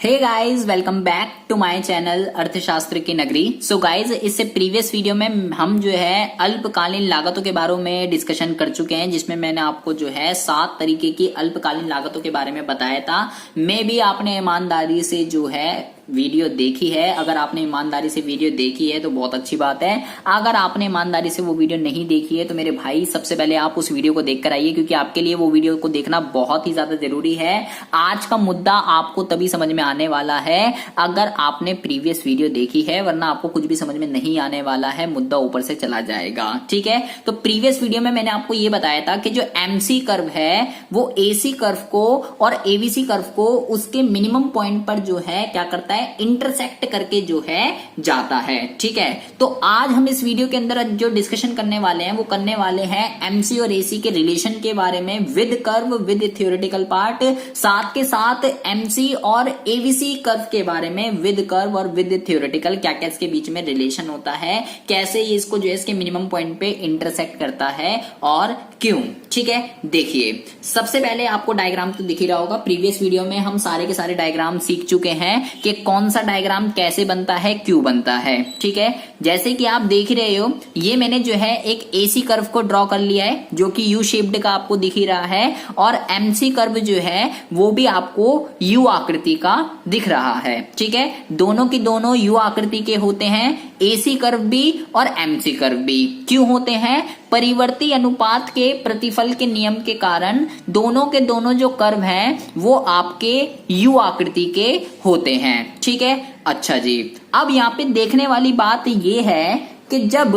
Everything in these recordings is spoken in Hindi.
Hey guys, welcome back to my channel अर्थशास्त्र की नगरी। सो गाइस, इससे प्रीवियस वीडियो में हम जो है अल्पकालीन लागतों के बारे में डिस्कशन कर चुके हैं, जिसमें मैंने आपको जो है 7 तरीके की अल्पकालीन लागतों के बारे में बताया था। मैं भी आपने ईमानदारी से जो है वीडियो देखी है। अगर आपने ईमानदारी से वीडियो देखी है तो बहुत अच्छी बात है। अगर आपने ईमानदारी से वो वीडियो नहीं देखी है तो मेरे भाई सबसे पहले आप उस वीडियो को देखकर आइए, क्योंकि आपके लिए वो वीडियो को देखना बहुत ही ज्यादा जरूरी है। आज का मुद्दा आपको तभी समझ में आने वाला है अगर आपने प्रीवियस वीडियो देखी है, वरना आपको कुछ भी समझ में नहीं आने वाला है, मुद्दा ऊपर से चला जाएगा। ठीक है, तो प्रीवियस वीडियो में मैंने आपको ये बताया था कि जो एमसी कर्व है वो एसी कर्व को और एबीसी कर्व को उसके मिनिमम पॉइंट पर जो है क्या करता है, इंटरसेक्ट करके जो है जाता है। ठीक है, तो आज हम इस वीडियो के अंदर जो डिस्कशन करने वाले हैं वो करने वाले हैं एमसी और एसी के रिलेशन के बारे में, with curve with theoretical part, साथ के साथ एमसी और एबीसी कर्व के बारे में, विद कर्व और विद थ्योरेटिकल, क्या क्या इसके बीच में रिलेशन होता है, कैसे ये इसको जो है इसके मिनिमम पॉइंट पे इंटरसेक्ट करता है और क्यों। ठीक है, देखिए सबसे पहले आपको डायग्राम तो दिख ही रहा होगा। प्रीवियस वीडियो में हम सारे के सारे डायग्राम सीख चुके हैं कि कौन सा डायग्राम कैसे बनता है, क्यों बनता है। ठीक है, जैसे कि आप देख रहे हो, ये मैंने जो है एक एसी कर्व को ड्रॉ कर लिया है जो कि यू शेप्ड का आपको दिख ही रहा है, और एमसी कर्व जो है वो भी आपको यू आकृति का दिख रहा है। ठीक है, दोनों की दोनों यू आकृति के होते हैं, एसी कर्व भी और एमसी कर्व भी। क्यों होते हैं? परिवर्ती अनुपात के प्रतिफल के नियम के कारण दोनों के दोनों जो कर्व हैं वो आपके यू आकृति के होते हैं। ठीक है, अच्छा जी, अब यहाँ पे देखने वाली बात ये है कि जब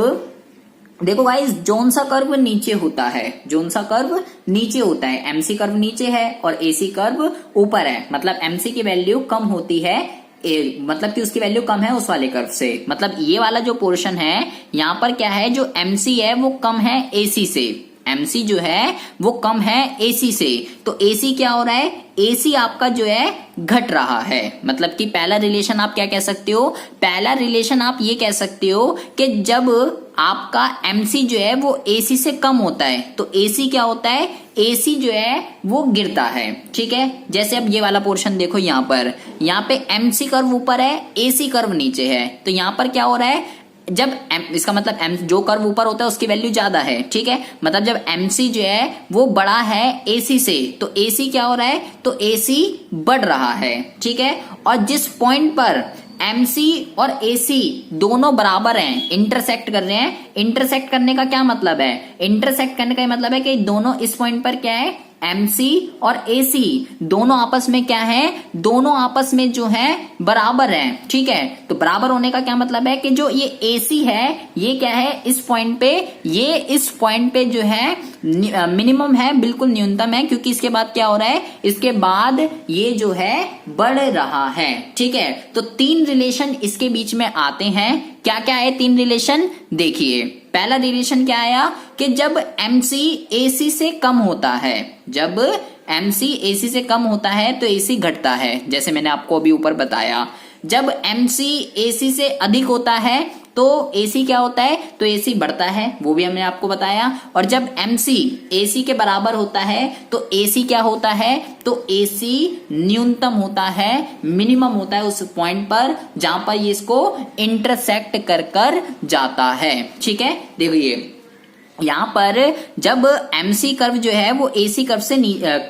देखो गाइस, जोन सा कर्व नीचे होता है, जोन सा कर्व नीचे होता है, एमसी कर्व नीचे है और एसी कर्व ऊपर है, मतलब एमसी की वैल्यू कम होती है, मतलब कि उसकी वैल्यू कम है उस वाले कर्व से। मतलब ये वाला जो पोर्शन है यहाँ पर क्या है, जो एमसी है वो कम है एसी से, एमसी जो है वो कम है एसी से। तो एसी क्या हो रहा है, एसी आपका जो है घट रहा है। मतलब कि पहला रिलेशन आप क्या कह सकते हो, पहला रिलेशन आप ये कह सकते हो कि जब आपका एमसी जो है वो एसी से कम होता है तो एसी क्या होता है, एसी जो है वो गिरता है। ठीक है, जैसे अब ये वाला पोर्शन देखो, यहाँ पे एमसी कर्व ऊपर है, एसी कर्व नीचे है, तो यहाँ पर क्या हो रहा है, जब इसका मतलब जो कर्व ऊपर होता है उसकी वैल्यू ज्यादा है। ठीक है, मतलब जब एमसी जो है वो बड़ा है एसी से तो एसी क्या हो रहा है, तो एसी बढ़ रहा है। ठीक है, और जिस पॉइंट पर एमसी और एसी दोनों बराबर हैं, इंटरसेक्ट कर रहे हैं, इंटरसेक्ट करने का क्या मतलब है, इंटरसेक्ट करने का मतलब है कि दोनों इस पॉइंट पर क्या है, एमसी और एसी दोनों आपस में क्या है, दोनों आपस में जो है बराबर हैं। ठीक है, तो बराबर होने का क्या मतलब है कि जो ये एसी है ये क्या है, इस पॉइंट पे, ये इस पॉइंट पे जो है मिनिमम है, बिल्कुल न्यूनतम है, क्योंकि इसके बाद क्या हो रहा है, इसके बाद ये जो है बढ़ रहा है। ठीक है, तो 3 रिलेशन इसके बीच में आते हैं। क्या क्या है 3 रिलेशन, देखिए पहला रिलेशन क्या आया कि जब एमसी एसी से कम होता है, जब एमसी एसी से कम होता है तो एसी घटता है, जैसे मैंने आपको अभी ऊपर बताया। जब एमसी एसी से अधिक होता है तो एसी क्या होता है, तो एसी बढ़ता है, वो भी हमने आपको बताया। और जब एमसी एसी के बराबर होता है तो एसी क्या होता है, तो एसी न्यूनतम होता है, मिनिमम होता है उस पॉइंट पर जहां पर ये इसको इंटरसेक्ट कर जाता है। ठीक है, देखिए यहाँ पर जब एमसी कर्व जो है वो एसी कर्व से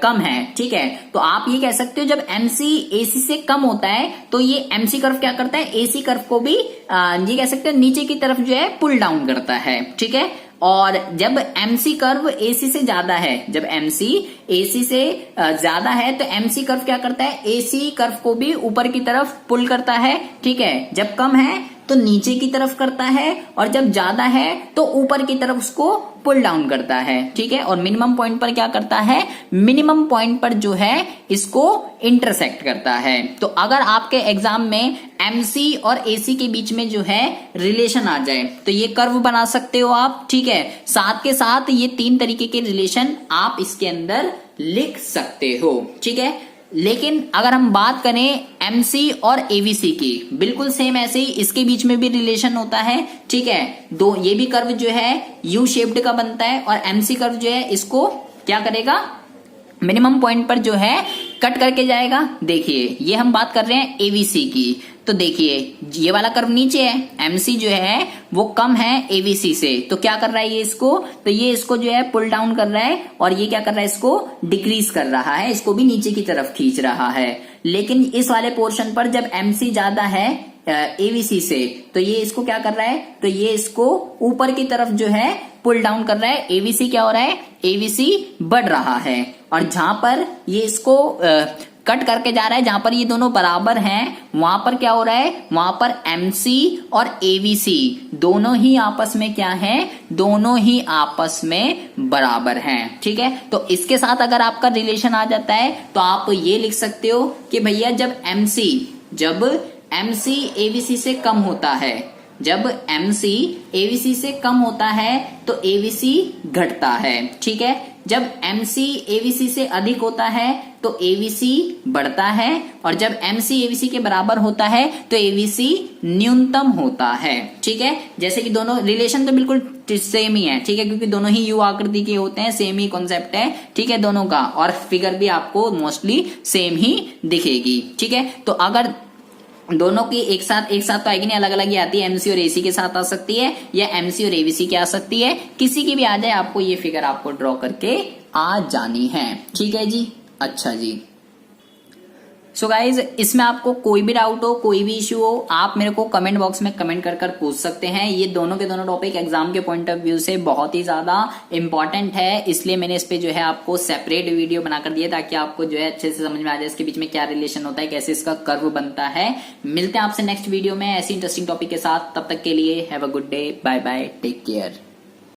कम है, ठीक है, तो आप ये कह सकते हो जब एमसी एसी से कम होता है तो ये एमसी कर्व क्या करता है, एसी कर्व को भी ये कह सकते हो नीचे की तरफ जो है पुल डाउन करता है। ठीक है, और जब एमसी कर्व एसी से ज्यादा है, जब एमसी एसी से ज्यादा है तो एमसी कर्व क्या करता है, एसी कर्व को भी ऊपर की तरफ पुल करता है। ठीक है, जब कम है तो नीचे की तरफ करता है, और जब ज्यादा है तो ऊपर की तरफ उसको पुल डाउन करता है। ठीक है, और मिनिमम पॉइंट पर क्या करता है, मिनिमम पॉइंट पर जो है इसको इंटरसेक्ट करता है। तो अगर आपके एग्जाम में एमसी और एसी के बीच में जो है रिलेशन आ जाए तो ये कर्व बना सकते हो आप। ठीक है, साथ के साथ ये 3 तरीके के रिलेशन आप इसके अंदर लिख सकते हो। ठीक है, लेकिन अगर हम बात करें एमसी और एबीसी की, बिल्कुल सेम ऐसे ही इसके बीच में भी रिलेशन होता है। ठीक है, दो ये भी कर्व जो है यू शेप्ड का बनता है और एमसी कर्व जो है इसको क्या करेगा, मिनिमम पॉइंट पर जो है कट करके जाएगा। देखिए ये हम बात कर रहे हैं एवीसी की, तो देखिए ये वाला कर्व नीचे है, एमसी जो है वो कम है एवीसी से, तो क्या कर रहा है ये इसको, तो ये इसको जो है पुल डाउन कर रहा है और ये क्या कर रहा है इसको डिक्रीज कर रहा है, इसको भी नीचे की तरफ खींच रहा है। लेकिन इस वाले पोर्शन पर जब एमसी ज्यादा है एवीसी से, तो ये इसको क्या कर रहा है, तो ये इसको ऊपर की तरफ जो है पुल डाउन कर रहा है। एवीसी क्या हो रहा है, एवीसी बढ़ रहा है, और जहां पर ये इसको कट करके जा रहा है, जहां पर ये दोनों बराबर हैं, वहां पर क्या हो रहा है, वहां पर एमसी और एवीसी दोनों ही आपस में क्या है, दोनों ही आपस में बराबर हैं। ठीक है, तो इसके साथ अगर आपका रिलेशन आ जाता है तो आप ये लिख सकते हो कि भैया जब एमसी एवीसी से कम होता है, जब एमसी एवीसी से कम होता है तो एवीसी घटता है। ठीक है, जब एमसी एवीसी से अधिक होता है तो एवीसी बढ़ता है, और जब एमसी एवीसी के बराबर होता है तो एवीसी न्यूनतम होता है। ठीक है, जैसे कि दोनों रिलेशन तो बिल्कुल सेम ही है। ठीक है, क्योंकि दोनों ही यू आकृति के होते हैं, सेम ही कॉन्सेप्ट है। ठीक है, दोनों का, और फिगर भी आपको मोस्टली सेम ही दिखेगी। ठीक है, तो अगर दोनों की एक साथ तो आएगी नहीं, अलग अलग ही आती है, एमसी और एसी के साथ आ सकती है या एमसी और एवीसी के आ सकती है, किसी की भी आ जाए, आपको ये फिगर आपको ड्रॉ करके आ जानी है। ठीक है जी, अच्छा जी। सो गाइज, इसमें आपको कोई भी डाउट हो, कोई भी इश्यू हो, आप मेरे को कमेंट बॉक्स में कमेंट कर पूछ सकते हैं। ये दोनों के दोनों टॉपिक एग्जाम के पॉइंट ऑफ व्यू से बहुत ही ज्यादा इंपॉर्टेंट है, इसलिए मैंने इस पे जो है आपको सेपरेट वीडियो बनाकर दिया ताकि आपको जो है अच्छे से समझ में आ जाए इसके बीच में क्या रिलेशन होता है, कैसे इसका कर्व बनता है। मिलते हैं आपसे नेक्स्ट वीडियो में ऐसी इंटरेस्टिंग टॉपिक के साथ, तब तक के लिए have a good day, bye bye, take care.